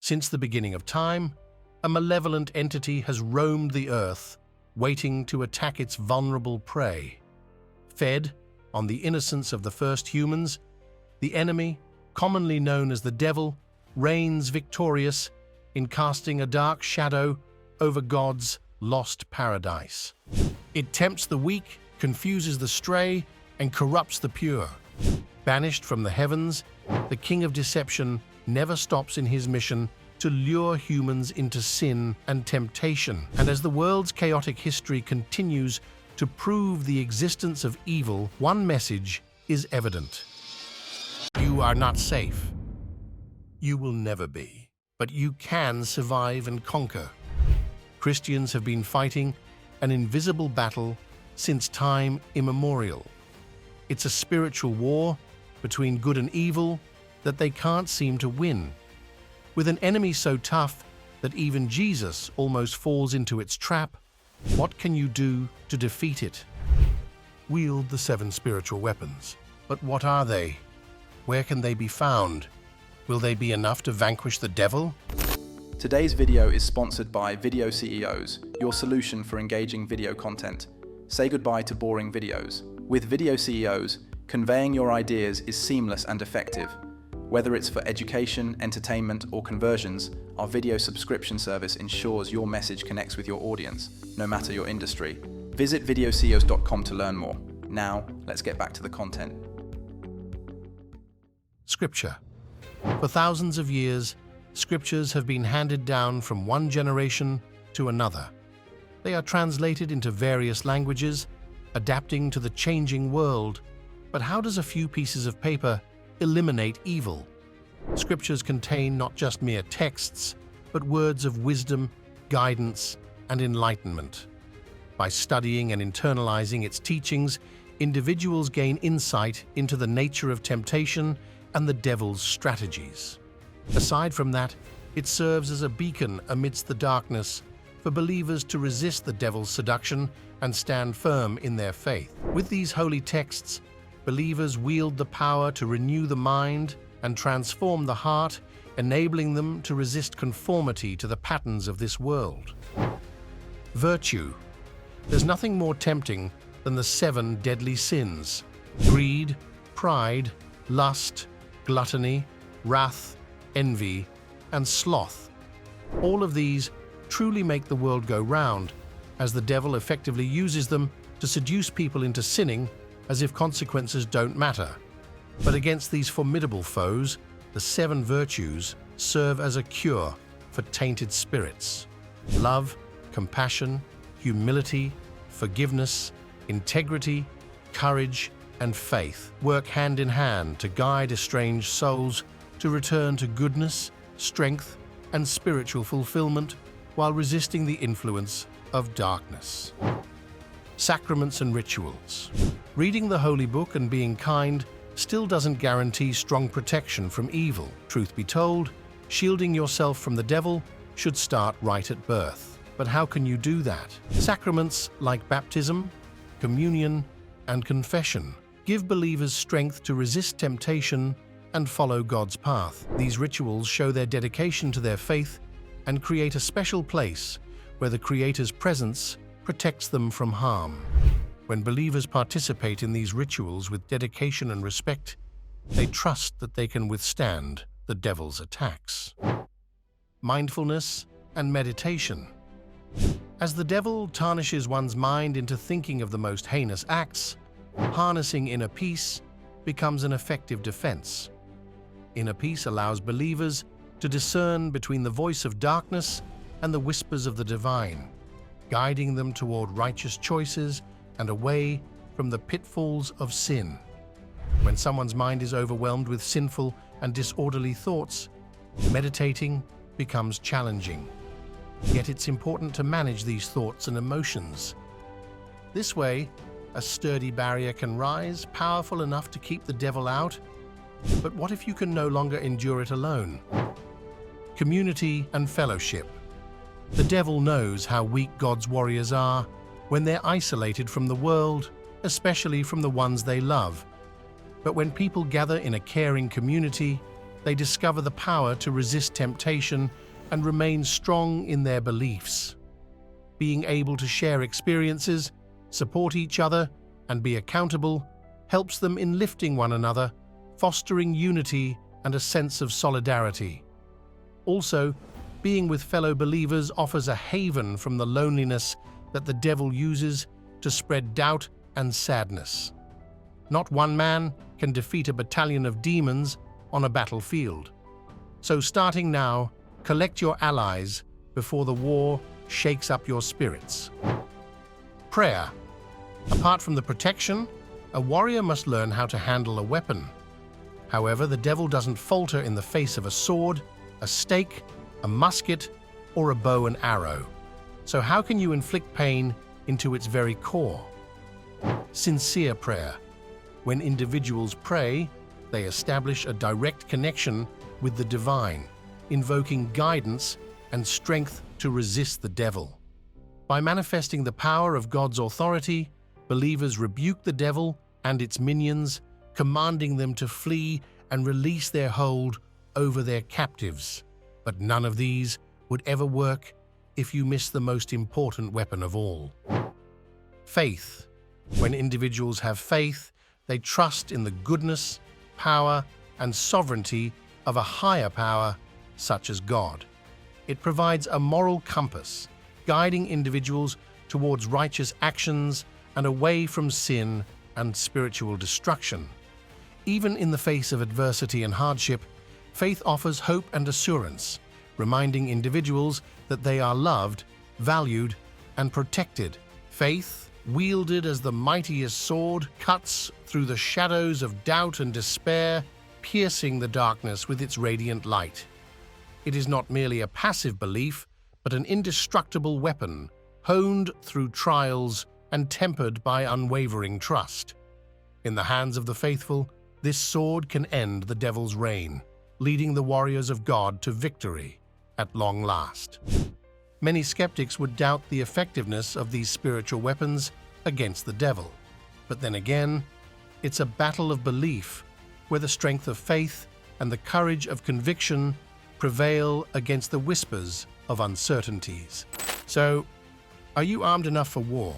Since the beginning of time, a malevolent entity has roamed the earth, waiting to attack its vulnerable prey. Fed on the innocence of the first humans, the enemy, commonly known as the devil, reigns victorious in casting a dark shadow over God's lost paradise. It tempts the weak, confuses the stray, and corrupts the pure. Banished from the heavens, the king of deception never stops in his mission to lure humans into sin and temptation. And as the world's chaotic history continues to prove the existence of evil, one message is evident. You are not safe. You will never be. But you can survive and conquer. Christians have been fighting an invisible battle since time immemorial. It's a spiritual war between good and evil that they can't seem to win. With an enemy so tough that even Jesus almost falls into its trap, what can you do to defeat it? Wield the 7 spiritual weapons. But what are they? Where can they be found? Will they be enough to vanquish the devil? Today's video is sponsored by Video CEOs, your solution for engaging video content. Say goodbye to boring videos. With Video CEOs, conveying your ideas is seamless and effective. Whether it's for education, entertainment, or conversions, our video subscription service ensures your message connects with your audience, no matter your industry. Visit videoceos.com to learn more. Now, let's get back to the content. Scripture. For thousands of years, scriptures have been handed down from one generation to another. They are translated into various languages, adapting to the changing world. But how does a few pieces of paper eliminate evil? Scriptures contain not just mere texts, but words of wisdom, guidance, and enlightenment. By studying and internalizing its teachings, individuals gain insight into the nature of temptation and the devil's strategies. Aside from that, it serves as a beacon amidst the darkness for believers to resist the devil's seduction and stand firm in their faith. With these holy texts, believers wield the power to renew the mind and transform the heart, enabling them to resist conformity to the patterns of this world. Virtue. There's nothing more tempting than the 7 deadly sins: greed, pride, lust, gluttony, wrath, envy, and sloth. All of these truly make the world go round, as the devil effectively uses them to seduce people into sinning as if consequences don't matter. But against these formidable foes, the 7 virtues serve as a cure for tainted spirits. Love, compassion, humility, forgiveness, integrity, courage, and faith work hand in hand to guide estranged souls to return to goodness, strength, and spiritual fulfillment while resisting the influence of darkness. Sacraments and rituals. Reading the Holy Book and being kind still doesn't guarantee strong protection from evil. Truth be told, shielding yourself from the devil should start right at birth. But how can you do that? Sacraments like baptism, communion, and confession give believers strength to resist temptation and follow God's path. These rituals show their dedication to their faith and create a special place where the Creator's presence protects them from harm. When believers participate in these rituals with dedication and respect, they trust that they can withstand the devil's attacks. Mindfulness and meditation. As the devil tarnishes one's mind into thinking of the most heinous acts, harnessing inner peace becomes an effective defense. Inner peace allows believers to discern between the voice of darkness and the whispers of the divine, guiding them toward righteous choices and away from the pitfalls of sin. When someone's mind is overwhelmed with sinful and disorderly thoughts, meditating becomes challenging. Yet it's important to manage these thoughts and emotions. This way, a sturdy barrier can rise, powerful enough to keep the devil out. But what if you can no longer endure it alone? Community and fellowship. The devil knows how weak God's warriors are when they're isolated from the world, especially from the ones they love. But when people gather in a caring community, they discover the power to resist temptation and remain strong in their beliefs. Being able to share experiences, support each other, and be accountable helps them in lifting one another, fostering unity and a sense of solidarity. Also, being with fellow believers offers a haven from the loneliness that the devil uses to spread doubt and sadness. Not one man can defeat a battalion of demons on a battlefield. So starting now, collect your allies before the war shakes up your spirits. Prayer. Apart from the protection, a warrior must learn how to handle a weapon. However, the devil doesn't falter in the face of a sword, a stake, a musket, or a bow and arrow. So how can you inflict pain into its very core? Sincere prayer. When individuals pray, they establish a direct connection with the divine, invoking guidance and strength to resist the devil. By manifesting the power of God's authority, believers rebuke the devil and its minions, commanding them to flee and release their hold over their captives. But none of these would ever work if you miss the most important weapon of all. Faith. When individuals have faith, they trust in the goodness, power, and sovereignty of a higher power, such as God. It provides a moral compass, guiding individuals towards righteous actions and away from sin and spiritual destruction. Even in the face of adversity and hardship, faith offers hope and assurance, reminding individuals that they are loved, valued, and protected. Faith, wielded as the mightiest sword, cuts through the shadows of doubt and despair, piercing the darkness with its radiant light. It is not merely a passive belief, but an indestructible weapon, honed through trials and tempered by unwavering trust. In the hands of the faithful, this sword can end the devil's reign, leading the warriors of God to victory at long last. Many skeptics would doubt the effectiveness of these spiritual weapons against the devil. But then again, it's a battle of belief where the strength of faith and the courage of conviction prevail against the whispers of uncertainties. So, are you armed enough for war?